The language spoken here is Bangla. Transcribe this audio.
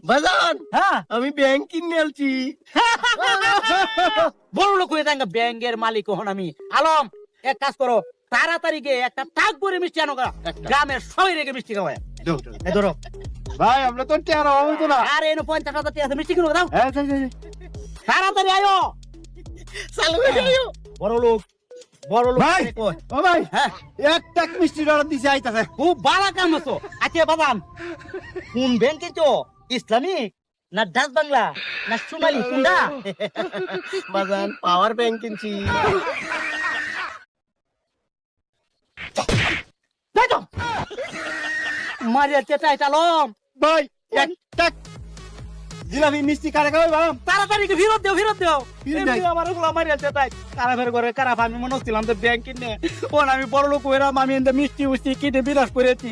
বাজান আমি ব্যাংক কিনে আলছি। বড় লোক হয়ে যাঙ্গা, ব্যাংকের মালিক হন আমি। আলম, এক কাজ করো, তাড়াতাড়ি গিয়ে একটা টাক করে মিষ্টি আনো গা, গ্রামের সবাই রেগে মিষ্টি খাওয়ায়। এই ধরো ভাই, আমরা তো টের হবে তো না। আরে এনে 50,000 টাকা আছে, মিষ্টি কিনো দাও। হ্যাঁ তাড়াতাড়ি আয়ো। চালু হয়ে যাও। বড় লোক ভাই, কই? ও ভাই, হ্যাঁ, একটা মিষ্টি অর্ডার দিছে, আইতাছে। খুব ভালো কাম হতো। আচ্ছা বাদাম, কোন ব্যাংকে তো? ইসলামিক না ডাচ বাংলা না সোনালী, কোনটা? বাজান পাওয়ার ব্যাংক কিনছি। যাই তো। মারিয়া চেটাই চালম, ভাই একটা জিলাপি মিষ্টি কারে খাবে বাবা? তাড়াতাড়ি কি ফেরত দেও, ফেরত দেও। ফেরত দেয়? এমনি আমার ওগুলো মারিয়া চেটাই কারা ফের করে কারা। আমি মনে হচ্ছিলাম তো ব্যাংক কিনে, ওন আমি বড় লোক হইলাম, আমি এনতে মিষ্টি উষ্টি কিনে বিলাস করেছি।